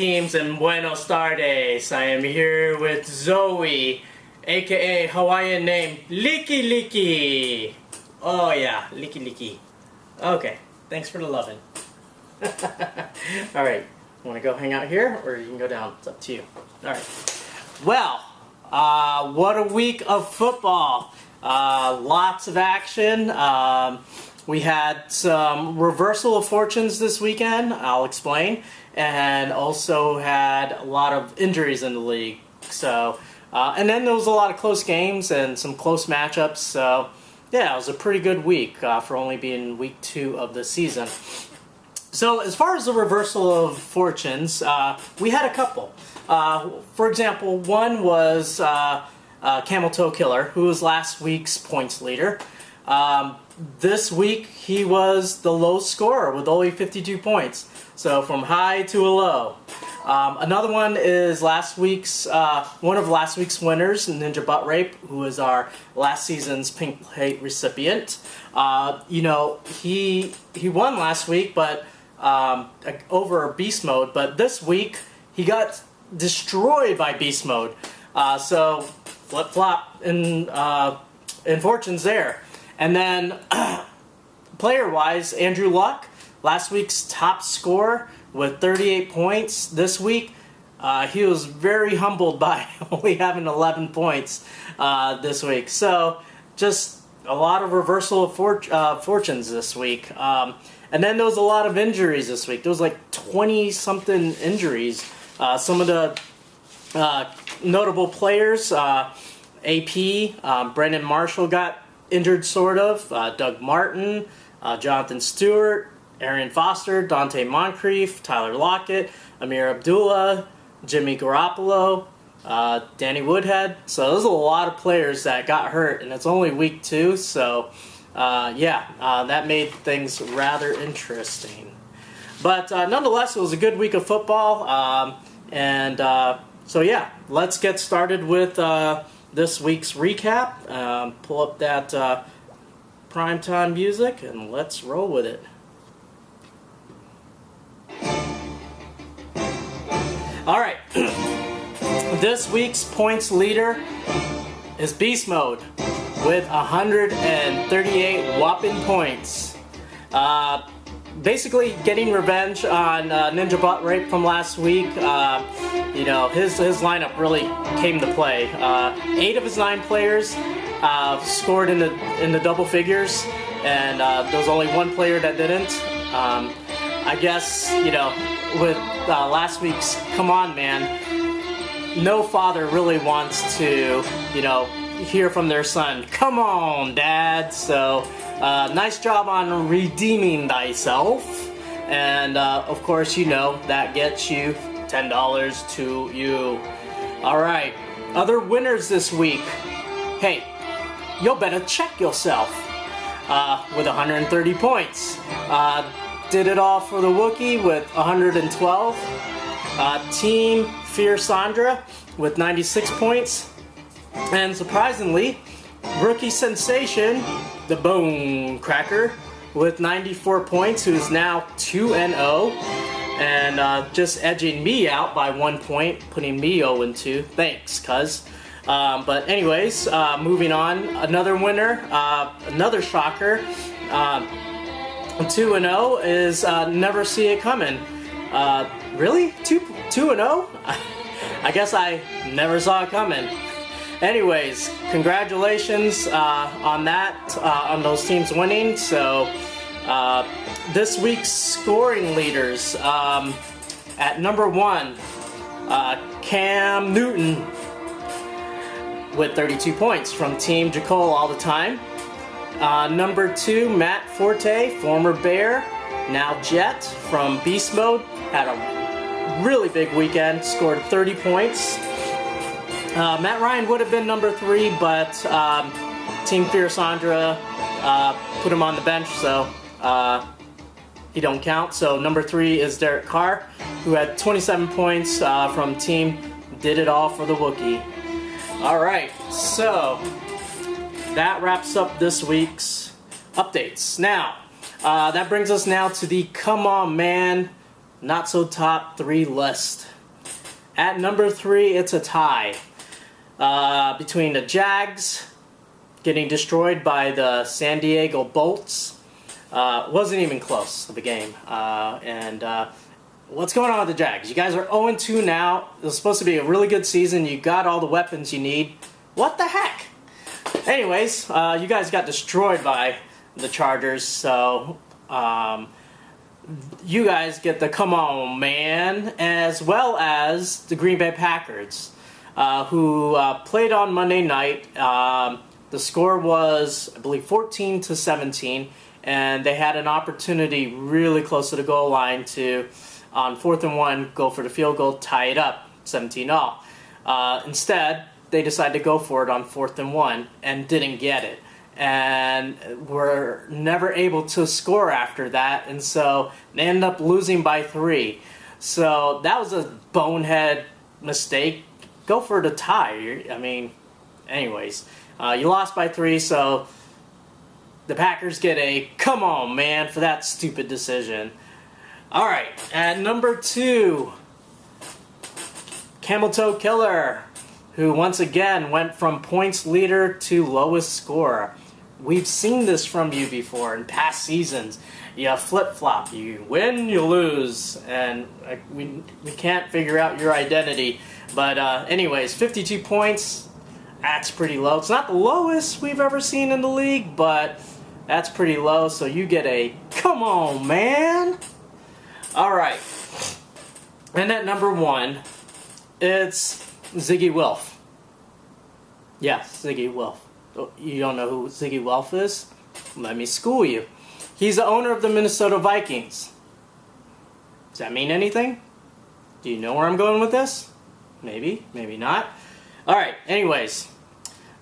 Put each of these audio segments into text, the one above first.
teams and buenos tardes. I am here with Zoe, aka Hawaiian name Liki Liki. Oh yeah, Liki Liki. Okay, thanks for the loving. Alright, want to go hang out here or you can go down? It's up to you. Alright. Well, what a week of football. Lots of action. We had some reversal of fortunes this weekend, I'll explain, and also had a lot of injuries in the league. So, and then there was a lot of close games and some close matchups. So, yeah, it was a pretty good week for only being week 2 of the season. So, as far as the reversal of fortunes, we had a couple. For example, one was Camel Toe Killer, who was last week's points leader. This week, he was the low scorer with only 52 points. So from high to a low. Another one is one of last week's winners, Ninja Butt Rape, who is our last season's Pink Plate recipient. You know, he won last week, but over Beast Mode. But this week, he got destroyed by Beast Mode. So flip flop in fortunes there. And then, player-wise, Andrew Luck, last week's top scorer with 38 points. This week, he was very humbled by only having 11 points this week. So, just a lot of reversal of fortunes this week. And then there was a lot of injuries this week. There was like 20-something injuries. Some of the notable players, AP, Brendan Marshall got injured, sort of. Doug Martin, Jonathan Stewart, Arian Foster, Dante Moncrief, Tyler Lockett, Amir Abdullah, Jimmy Garoppolo, Danny Woodhead. So there's a lot of players that got hurt, and it's only week 2, so that made things rather interesting. But nonetheless, it was a good week of football, so yeah, let's get started with this week's recap. Pull up that primetime music and let's roll with it. Alright, this week's points leader is Beast Mode with 138 whopping points. Basically getting revenge on Ninja Butt Rape from last week. You know, his lineup really came to play. 8 of his 9 players scored in the double figures, and there was only 1 player that didn't. I guess, you know, with last week's Come On Man, no father really wants to, you know, hear from their son, "Come on, Dad." So, nice job on redeeming thyself. And, of course, you know, that gets you $10 to you. Alright, other winners this week. Hey, you better check yourself. With 130 points. Did it all for the Wookiee with 112. Team Fear Sandra with 96 points. And surprisingly, rookie sensation, the Bone Cracker, with 94 points, who's now 2-0, and just edging me out by 1 point, putting me 0-2. Thanks, cuz. But anyways, moving on, another winner, another shocker, 2-0 is Never See It Coming. Really? 2-0? I guess I never saw it coming. Anyways, congratulations on that, on those teams winning. So, this week's scoring leaders, at number 1, Cam Newton with 32 points from Team Jacole All the Time. Number 2, Matt Forte, former Bear, now Jet from Beast Mode, had a really big weekend, scored 30 points. Matt Ryan would have been number 3, but Team Fear Sandra put him on the bench, so he don't count. So number 3 is Derek Carr, who had 27 points from Team Did It All for the Wookiee. Alright, so that wraps up this week's updates. Now, that brings us now to the Come On Man Not So Top 3 list. At number 3, it's a tie between the Jags getting destroyed by the San Diego Bolts. Wasn't even close of a game. What's going on with the Jags? You guys are 0-2 now. It was supposed to be a really good season. You got all the weapons you need. What the heck? Anyways, you guys got destroyed by the Chargers, so you guys get the come on man, as well as the Green Bay Packers, who played on Monday night. The score was, I believe, 14-17, and they had an opportunity really close to the goal line to, on 4th and 1, go for the field goal, tie it up, 17-all. Instead, they decided to go for it on 4th and 1 and didn't get it. And were never able to score after that, and so they ended up losing by 3. So that was a bonehead mistake. Go for the tie. I mean, anyways, you lost by 3, so the Packers get a come on man for that stupid decision. All right, at number 2, Camel Toe Killer, who once again went from points leader to lowest scorer. We've seen this from you before in past seasons. You flip-flop. You win, you lose. And we can't figure out your identity. But anyways, 52 points. That's pretty low. It's not the lowest we've ever seen in the league, but that's pretty low. So you get a come on, man. All right. And at number 1, it's Ziggy Wilf. Yeah, Ziggy Wilf. You don't know who Ziggy Wilf is? Let me school you. He's the owner of the Minnesota Vikings. Does that mean anything? Do you know where I'm going with this? Maybe, maybe not. Alright, anyways.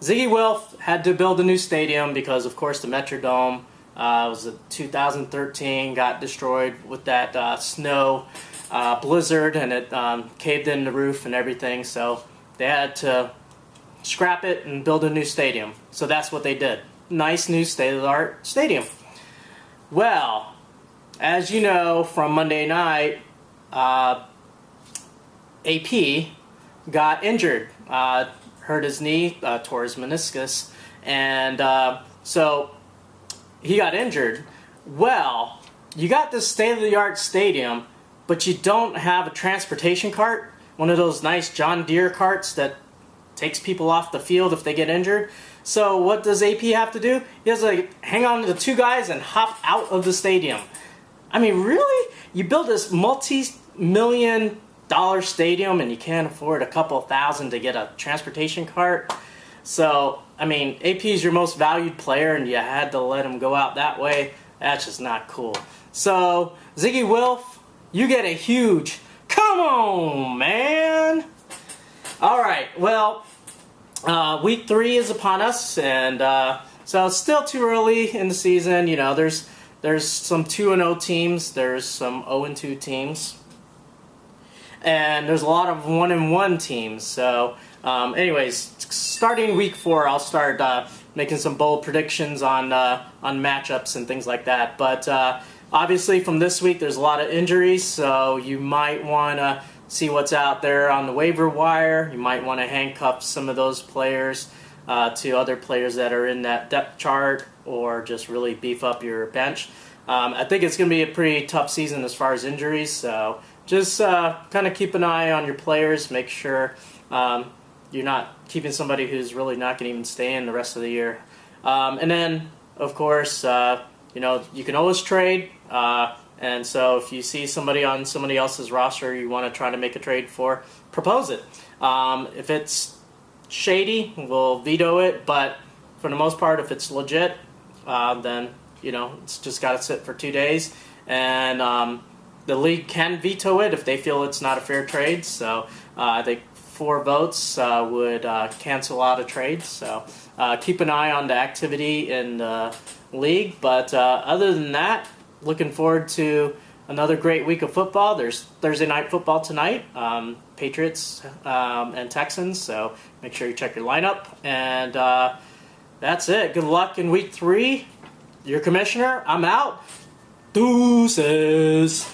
Ziggy Wilf had to build a new stadium because, of course, the Metrodome was a 2013, got destroyed with that snow blizzard, and it caved in the roof and everything, so they had to scrap it and build a new stadium. So that's what they did. Nice new state-of-the-art stadium. Well, as you know from Monday night, AP got injured, hurt his knee, tore his meniscus, and so he got injured. Well, you got this state-of-the-art stadium, but you don't have a transportation cart, one of those nice John Deere carts that takes people off the field if they get injured. So what does AP have to do? He has to hang on to the 2 guys and hop out of the stadium. I mean, really? You build this multi-million-dollar stadium and you can't afford a couple thousand to get a transportation cart? So, I mean, AP is your most valued player and you had to let him go out that way. That's just not cool. So, Ziggy Wilf, you get a huge come on, man! Alright, well, week 3 is upon us, and so it's still too early in the season. You know, there's some 2-0 teams, there's some 0-2 teams, and there's a lot of 1-1 teams. So, anyways, starting week 4, I'll start making some bold predictions on matchups and things like that. But obviously, from this week, there's a lot of injuries, so you might want to see what's out there on the waiver wire. You might want to handcuff some of those players to other players that are in that depth chart, or just really beef up your bench. I think it's going to be a pretty tough season as far as injuries, so just kind of keep an eye on your players. Make sure you're not keeping somebody who's really not going to even stay in the rest of the year. And then, of course, you know, you can always trade. And so if you see somebody on somebody else's roster you want to try to make a trade for, propose it. If it's shady, we'll veto it. But for the most part, if it's legit, then, you know, it's just got to sit for 2 days. And the league can veto it if they feel it's not a fair trade. So I think 4 votes would cancel out a trade. So keep an eye on the activity in the league. But other than that, looking forward to another great week of football. There's Thursday night football tonight, Patriots and Texans, so make sure you check your lineup. And that's it. Good luck in week 3. Your commissioner, I'm out. Deuces.